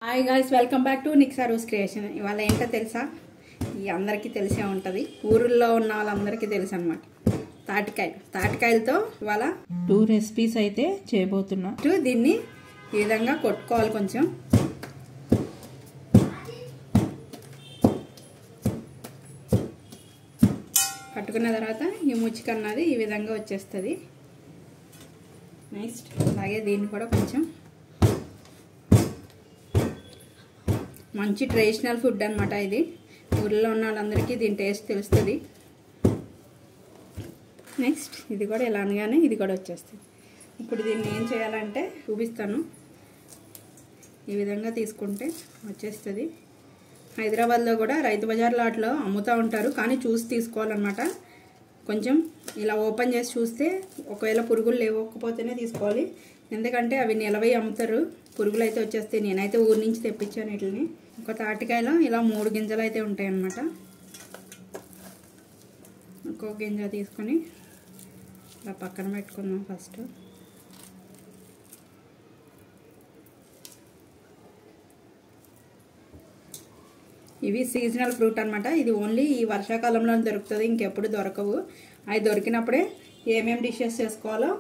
Hi guys, welcome back to నిక్సా రూస్ creation. ఇవాళ ఏంటో తెలుసా? అందరికీ తెలిసే ఉంటుంది, ఊరుల్లో ఉన్న వాళ్ళందరికీ తెలుసు అనమాట. తాటికాయలతో ఇవాళ 2 రెసిపీస్ అయితే చేయబోతున్నా. దీన్ని ఈ విధంగా కొట్టుకోవాలి. కొంచెం కట్టుకున్న తర్వాత ఈ ముచ్చిక అన్నది ఈ విధంగా వచ్చేస్తుంది. నెక్స్ట్ అలాగే దీన్ని కూడా కొంచెం మంచి ట్రెడిషనల్ ఫుడ్ అనమాట. ఇది ఊర్లో ఉన్న వాళ్ళందరికీ దీని టేస్ట్ తెలుస్తుంది. నెక్స్ట్ ఇది కూడా ఇలా అనగానే ఇది కూడా వచ్చేస్తుంది. ఇప్పుడు దీన్ని ఏం చేయాలంటే చూపిస్తాను. ఈ విధంగా తీసుకుంటే వచ్చేస్తుంది. హైదరాబాద్లో కూడా రైతు బజార్లో అట్లా అమ్ముతూ ఉంటారు, కానీ చూసి తీసుకోవాలన్నమాట. కొంచెం ఇలా ఓపెన్ చేసి చూస్తే ఒకవేళ పురుగులు లేవకపోతేనే తీసుకోవాలి, ఎందుకంటే అవి నిలవై అమ్ముతారు. పురుగులు అయితే వచ్చేస్తాయి. నేనైతే ఊరి నుంచి తెప్పించాను వీటిని. ఒక తాటికాయలో ఇలా 3 గింజలు అయితే ఉంటాయి అన్నమాట. ఒక్కొక్క గింజ తీసుకొని ఇలా పక్కన పెట్టుకుందాం. ఫస్ట్ ఇవి సీజనల్ ఫ్రూట్ అనమాట. ఇది ఓన్లీ ఈ వర్షాకాలంలో దొరుకుతుంది, ఇంకెప్పుడు దొరకవు. అవి దొరికినప్పుడే ఏమేమి డిషెస్ చేసుకోవాలో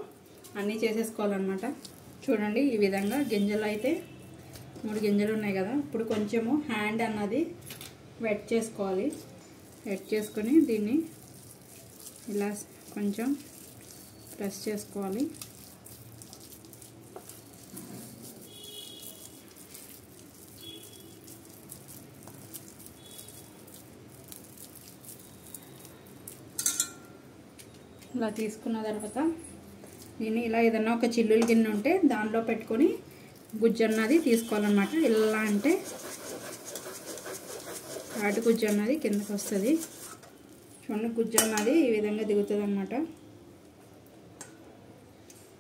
అన్నీ చేసేసుకోవాలన్నమాట. చూడండి, ఈ విధంగా గింజలు అయితే 3 గింజలు ఉన్నాయి కదా. ఇప్పుడు కొంచెము హ్యాండ్ అన్నది వెట్ చేసుకోవాలి. వెట్ చేసుకొని దీన్ని ఇలా కొంచెం ప్రెస్ చేసుకోవాలి. ఇలా తీసుకున్న తర్వాత దీన్ని ఇలా ఏదన్నా ఒక చిల్లుల గిన్నె ఉంటే దానిలో పెట్టుకొని గుజ్జు అన్నది తీసుకోవాలన్నమాట. ఇలా అంటే తాటి గుజ్జు అన్నది కిందకి వస్తుంది. చూడండి, గుజ్జు అన్నది ఈ విధంగా దిగుతుంది అన్నమాట.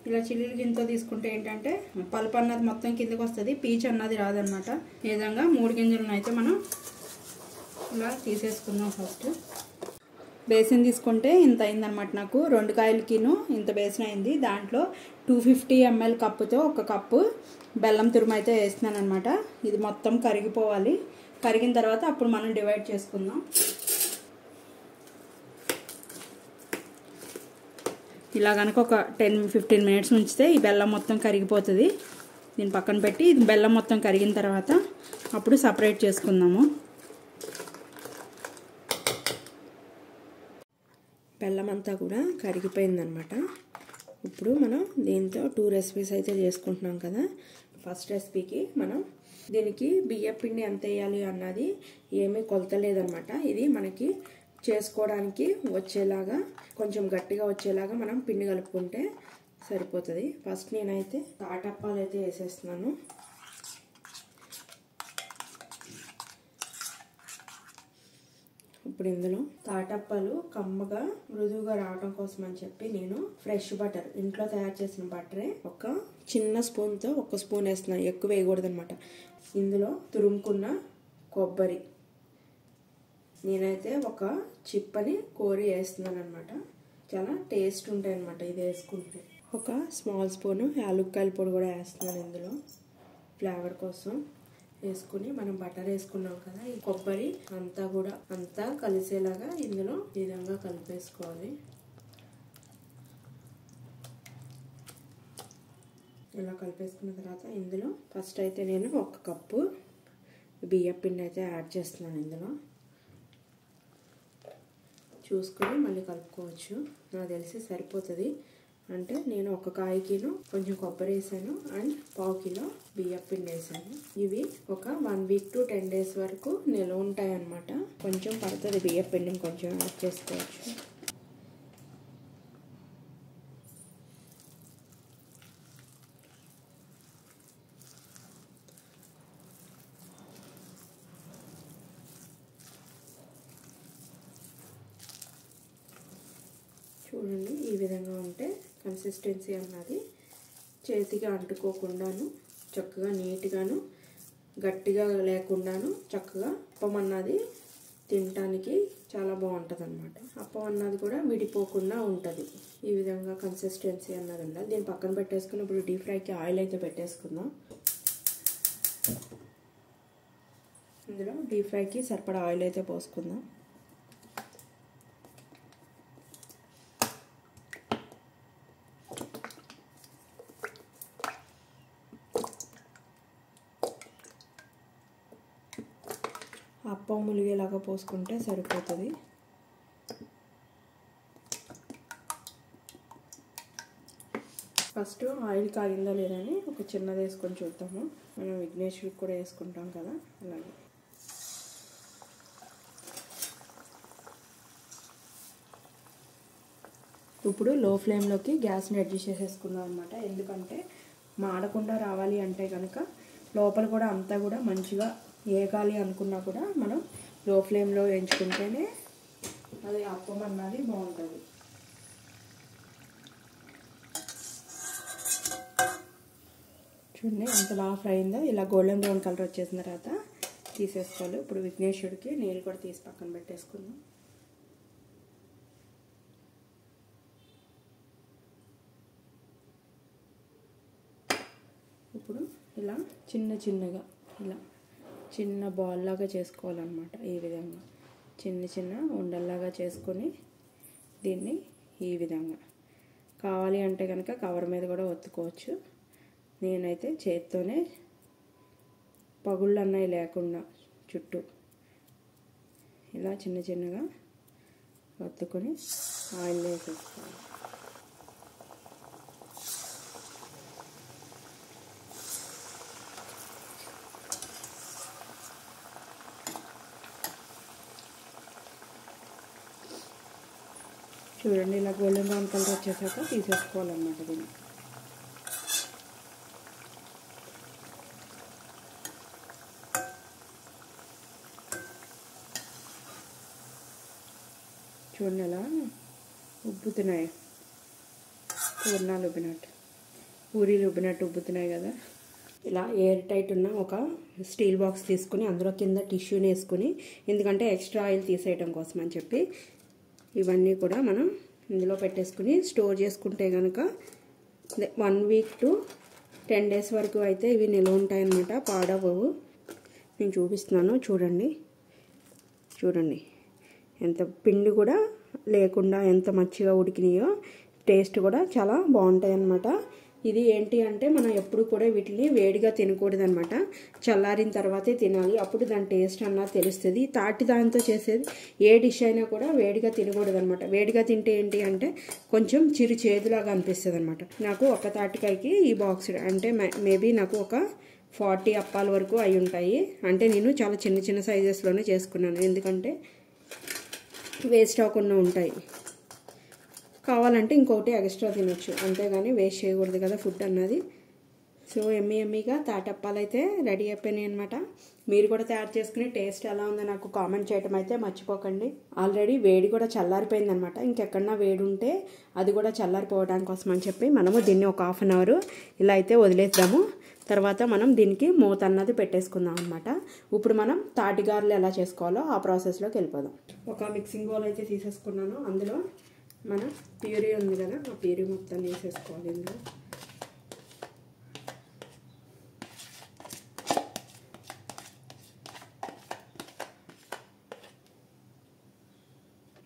ఇలా చిల్లుల గిన్నెతో తీసుకుంటే ఏంటంటే పల్పు అన్నది మొత్తం కిందకి వస్తుంది, పీచు అన్నది రాదనమాట. ఈ విధంగా 3 గింజలను అయితే మనం ఇలా తీసేసుకుందాం. ఫస్ట్ బేసిన్ తీసుకుంటే ఇంత అయిందనమాట. నాకు 2 కాయలకిను ఇంత బేసిన్ అయింది. దాంట్లో 250 ml కప్పుతో 1 కప్పు బెల్లం తురుము అయితే వేస్తున్నాను అనమాట. ఇది మొత్తం కరిగిపోవాలి. కరిగిన తర్వాత అప్పుడు మనం డివైడ్ చేసుకుందాం. ఇలా కనుక ఒక 10-15 మినిట్స్ ఉంచితే ఈ బెల్లం మొత్తం కరిగిపోతుంది. దీన్ని పక్కన పెట్టి ఇది బెల్లం మొత్తం కరిగిన తర్వాత అప్పుడు సపరేట్ చేసుకుందాము. బెల్లం అంతా కూడా కరిగిపోయిందనమాట. ఇప్పుడు మనం దీంతో 2 రెసిపీస్ అయితే చేసుకుంటున్నాం కదా. ఫస్ట్ రెసిపీకి మనం దీనికి బియ్యం పిండి ఎంత వేయాలి అన్నది ఏమీ కొలత లేదనమాట. ఇది మనకి చేసుకోవడానికి వచ్చేలాగా, కొంచెం గట్టిగా వచ్చేలాగా మనం పిండి కలుపుకుంటే సరిపోతుంది. ఫస్ట్ నేనైతే తాటప్పాలు అయితే వేసేస్తున్నాను. ఇప్పుడు ఇందులో తాటప్పాలు కమ్మగా మృదువుగా రావడం కోసం అని చెప్పి నేను ఫ్రెష్ బటర్, ఇంట్లో తయారు చేసిన బటరే ఒక చిన్న స్పూన్తో 1 స్పూన్ వేస్తున్నాను. ఎక్కువ వేయకూడదు అనమాట. ఇందులో తురుముకున్న కొబ్బరి నేనైతే ఒక చిప్పని కోరి వేస్తున్నాను అనమాట. చాలా టేస్ట్ ఉంటాయి అనమాట ఇది వేసుకుంటే. ఒక స్మాల్ స్పూన్ యాలక్కాయల పొడి కూడా వేస్తున్నాను ఇందులో ఫ్లేవర్ కోసం. వేసుకుని మనం బటర్ వేసుకున్నాం కదా, ఈ కొబ్బరి అంతా కలిసేలాగా ఇందులో ఈ విధంగా కలిపేసుకోవాలి. ఇలా కలిపేసుకున్న తర్వాత ఇందులో ఫస్ట్ అయితే నేను 1 కప్పు బియ్యం పిండి అయితే యాడ్ చేస్తున్నాను. ఇందులో చూసుకొని మళ్ళీ కలుపుకోవచ్చు. నాకు తెలిసి సరిపోతుంది. అంటే నేను 1 కాయకిను కొంచెం కొబ్బరి వేసాను అండ్ 1/2 కిలో బియ్యం పిండి వేసాను. ఇవి ఒక 1 వీక్ to 10 days వరకు నిల్వ ఉంటాయి అన్నమాట. కొంచెం పడుతుంది బియ్యం పిండిని కొంచెం యాడ్ చేసుకోవచ్చు. చూడండి, ఈ విధంగా ఉంటే కన్సిస్టెన్సీ అన్నది చేతికి అంటుకోకుండాను చక్కగా నీట్గాను గట్టిగా లేకుండాను చక్కగా అప్పం అన్నది తినడానికి చాలా బాగుంటుంది అనమాట. అప్పం అన్నది కూడా విడిపోకుండా ఉంటుంది. ఈ విధంగా కన్సిస్టెన్సీ అన్నది ఉండాలి. దీన్ని పక్కన పెట్టేసుకుని ఇప్పుడు డీప్ ఫ్రైకి ఆయిల్ అయితే పెట్టేసుకుందాం. ఇందులో డీప్ ఫ్రైకి సరిపడా ఆయిల్ అయితే పోసుకుందాం. అప్పం ములిగేలాగా పోసుకుంటే సరిపోతుంది. ఫస్ట్ ఆయిల్ కాగిందో లేదని ఒక చిన్నది వేసుకొని చూద్దాము. మనం విఘ్నేశ్వరికి కూడా వేసుకుంటాం కదా, అలాగే. ఇప్పుడు లో ఫ్లేమ్లోకి గ్యాస్ని అడ్జస్ట్ చేసేసుకుందాం అనమాట. ఎందుకంటే మాడకుండా రావాలి అంటే కనుక లోపల కూడా అంతా కూడా మంచిగా ఏగాలి అనుకున్నా కూడా మనం లో ఫ్లేమ్లో వేయించుకుంటేనే అది అప్పం అన్నది బాగుంటుంది. చూడండి ఎంత బాగా ఫ్రై అయిందో. ఇలా గోల్డెన్ బ్రౌన్ కలర్ వచ్చేసిన తర్వాత తీసేసుకోవాలి. ఇప్పుడు విఘ్నేశ్వరుడికి నీళ్ళు కూడా తీసి పక్కన పెట్టేసుకుందాం. ఇప్పుడు ఇలా చిన్నగా ఇలా చిన్న బాల్ లాగా చేసుకోవాలన్నమాట. ఈ విధంగా చిన్న ఉండల్లాగా చేసుకొని దీన్ని ఈ విధంగా కావాలి అంటే కనుక కవర్ మీద కూడా ఒత్తుకోవచ్చు. నేనైతే చేత్తోనే పగుళ్ళు అన్నవి లేకుండా చుట్టూ ఇలా చిన్నగా ఒత్తుకొని ఆయిల్ వేసేసుకోవాలి. చూడండి ఇలా గోల్డెన్ బ్రౌన్ కలర్ వచ్చేసాక తీసేసుకోవాలన్నమాట దీన్ని. చూడండి అలా ఉబ్బుతున్నాయి, పూర్ణాలు ఉబ్బినట్టు, పూరీలు ఉబ్బినట్టు ఉబ్బుతున్నాయి కదా. ఇలా ఎయిర్ టైట్ ఉన్న ఒక స్టీల్ బాక్స్ తీసుకుని అందులో కింద టిష్యూని వేసుకుని, ఎందుకంటే ఎక్స్ట్రా ఆయిల్ తీసేయడం కోసం అని చెప్పి ఇవన్నీ కూడా మనం ఇందులో పెట్టేసుకుని స్టోర్ చేసుకుంటే కనుక 1 వీక్ to 10 days వరకు అయితే ఇవి నిల్వ ఉంటాయన్నమాట, పాడవవు. నేను చూపిస్తున్నాను చూడండి ఎంత పిండి కూడా లేకుండా ఎంత మంచిగా ఉడికినాయో. టేస్ట్ కూడా చాలా బాగుంటాయి అన్నమాట. ఇది ఏంటి అంటే మనం ఎప్పుడు కూడా వీటిని వేడిగా తినకూడదు అనమాట, చల్లారిన తర్వాతే తినాలి. అప్పుడు దాని టేస్ట్ అన్నది తెలుస్తుంది. తాటి దాంతో చేసేది ఏ డిష్ అయినా కూడా వేడిగా తినకూడదు అనమాట. వేడిగా తింటే ఏంటి అంటే కొంచెం చిరు చేదులాగా అనిపిస్తుంది అనమాట. నాకు ఒక తాటికాయకి ఈ బాక్స్ అంటే మేబీ నాకు ఒక 40 అప్పాల వరకు అయి ఉంటాయి. అంటే నేను చాలా చిన్న సైజెస్లోనే చేసుకున్నాను, ఎందుకంటే వేస్ట్ అవ్వకుండా ఉంటాయి. కావాలంటే ఇంకొకటి ఎక్స్ట్రా తినొచ్చు, అంతేగాని వేస్ట్ చేయకూడదు కదా ఫుడ్ అన్నది. సో ఎమ్మీగా తాటప్పాలు అయితే రెడీ అయిపోయినాయి అనమాట. మీరు కూడా తయారు చేసుకుని టేస్ట్ ఎలా ఉందో నాకు కామెంట్ చేయడం అయితే మర్చిపోకండి. ఆల్రెడీ వేడి కూడా చల్లారిపోయింది అనమాట. ఇంకెక్కడన్నా వేడి ఉంటే అది కూడా చల్లారిపోవడానికి కోసం అని చెప్పి మనము దీన్ని ఒక 1/2 hour ఇలా అయితే వదిలేద్దాము. తర్వాత మనం దీనికి మూత అన్నది పెట్టేసుకుందాం అనమాట. ఇప్పుడు మనం తాటిగారులు ఎలా చేసుకోవాలో ఆ ప్రాసెస్లోకి వెళ్ళిపోదాం. ఒక మిక్సింగ్ బౌల్ అయితే తీసేసుకున్నాను. అందులో మన ప్యూరీ ఉంది కదా, ఆ ప్యూరీ మొత్తం వేసేసుకోవాలి. ఇందులో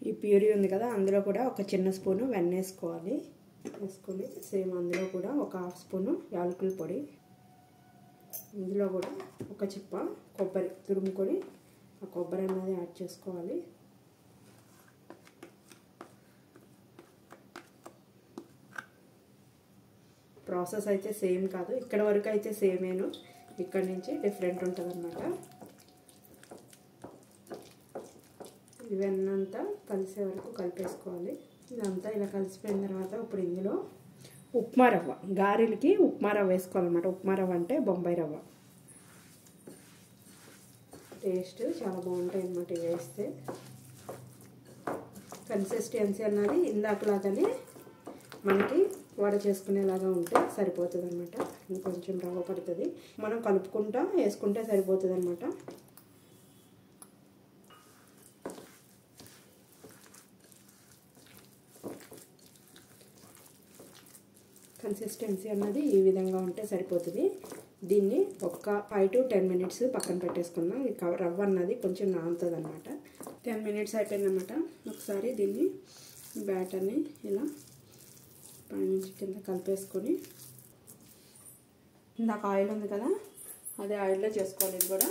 ఈ ప్యూరీ ఉంది కదా, అందులో కూడా ఒక చిన్న స్పూను వెన్న వేసుకోవాలి. వేసుకొని సేమ్ అందులో కూడా ఒక 1/2 స్పూను యాలకుల పొడి, ఇందులో కూడా ఒక చిప్ప కొబ్బరి తురుముకొని ఆ కొబ్బరి అన్నది యాడ్ చేసుకోవాలి. ప్రాసెస్ అయితే సేమ్ కాదు, ఇక్కడ వరకు అయితే సేమేను, ఇక్కడ నుంచి డిఫరెంట్ ఉంటుంది అన్నమాట. ఇవన్నంతా కలిసే వరకు కలిపేసుకోవాలి. ఇదంతా ఇలా కలిసిపోయిన తర్వాత ఇప్పుడు ఇందులో ఉప్మా రవ్వ, గారెలకి ఉప్మా రవ్వ వేసుకోవాలన్నమాట. ఉప్మా రవ్వ అంటే బొంబాయి రవ్వ. టేస్ట్ చాలా బాగుంటాయి అన్నమాట ఇవి వేస్తే. కన్సిస్టెన్సీ అన్నది ఇందాకలాగానే మనకి వడ చేసుకునేలాగా ఉంటే సరిపోతుంది అనమాట. ఇంకొంచెం రవ్వ పడుతుంది, మనం కలుపుకుంటా వేసుకుంటే సరిపోతుంది అనమాట. కన్సిస్టెన్సీ అన్నది ఈ విధంగా ఉంటే సరిపోతుంది. దీన్ని ఒక 5 to 10 minutes పక్కన పెట్టేసుకుందాం. ఈ రవ్వ అన్నది కొంచెం నానుతుంది అనమాట. 10 minutes అయిపోయిందన్నమాట. ఒకసారి దీన్ని బ్యాటర్ని ఇలా పైనుంచి కింద కలిపేసుకొని, ఇందాక ఆయిల్ ఉంది కదా అదే ఆయిల్లో చేసుకోవాలి. ఇది కూడా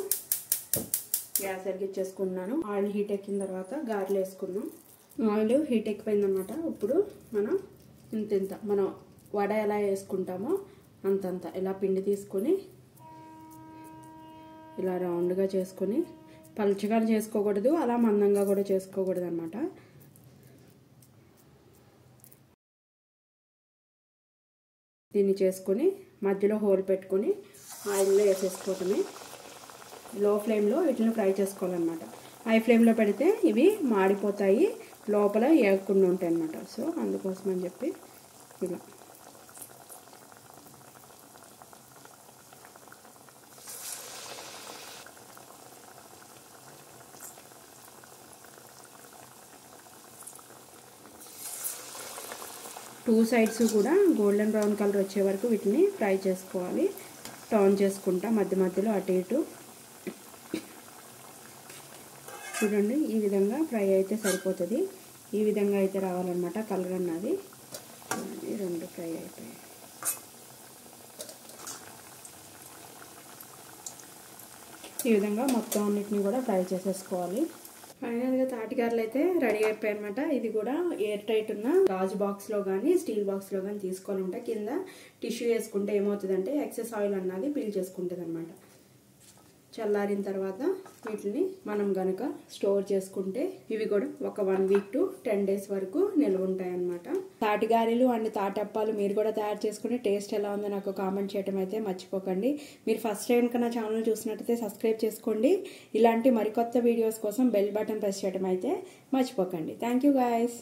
గ్యాస్ వెలిగించేసుకున్నాను. ఆయిల్ హీట్ ఎక్కిన తర్వాత గారెలు వేసుకున్నాం. ఆయిల్ హీట్ ఎక్కిపోయిందన్నమాట. ఇప్పుడు మనం ఇంత మనం వడ ఎలా వేసుకుంటామో అంతంత ఇలా పిండి తీసుకొని ఇలా రౌండ్గా చేసుకొని, పలుచగా చేసుకోకూడదు, అలా మందంగా కూడా చేసుకోకూడదు అన్నమాట. దీన్ని చేసుకొని మధ్యలో హోల్ పెట్టుకొని ఆయిల్లో వేసేసుకోవటమే. లో ఫ్లేమ్లో వీటిని ఫ్రై చేసుకోవాలన్నమాట. హై ఫ్లేమ్లో పెడితే ఇవి మాడిపోతాయి, లోపల వేయకుండా ఉంటాయి అన్నమాట. సో అందుకోసం అని చెప్పి ఇలా టూ సైడ్స్ కూడా గోల్డెన్ బ్రౌన్ కలర్ వచ్చే వరకు వీటిని ఫ్రై చేసుకోవాలి. టర్న్ చేసుకుంటా మధ్య మధ్యలో అటు ఇటు. చూడండి, ఈ విధంగా ఫ్రై అయితే సరిపోతుంది. ఈ విధంగా అయితే రావాలన్నమాట కలర్ అన్నది. రెండు ఫ్రై అయిపోయాయి. ఈ విధంగా మొత్తం అన్నిటిని కూడా ఫ్రై చేసేసుకోవాలి. ఫైనల్గా తాటిగారలు అయితే రెడీ అయిపోయాయి అనమాట. ఇది కూడా ఎయిర్ టైట్ ఉన్న గాజు బాక్స్లో కానీ స్టీల్ బాక్స్లో కానీ తీసుకోవాలంటే కింద టిష్యూ వేసుకుంటే ఏమవుతుందంటే ఎక్సెస్ ఆయిల్ అన్నది పీల్ చేసుకుంటుంది అనమాట. చల్లారిన తర్వాత వీటిని మనం గనక స్టోర్ చేసుకుంటే ఇవి కూడా ఒక 1 week to 10 days వరకు నిల్వ ఉంటాయి అన్నమాట. తాటిగారెలు అండ్ తాటప్పాలు మీరు కూడా తయారు చేసుకుని టేస్ట్ ఎలా ఉందో నాకు కామెంట్ చేయడం అయితే మర్చిపోకండి. మీరు ఫస్ట్ టైం కన్నా ఛానల్ చూసినట్టయితే సబ్స్క్రైబ్ చేసుకోండి. ఇలాంటి మరికొత్త వీడియోస్ కోసం బెల్ బటన్ ప్రెస్ చేయడం అయితే మర్చిపోకండి. Thank you guys.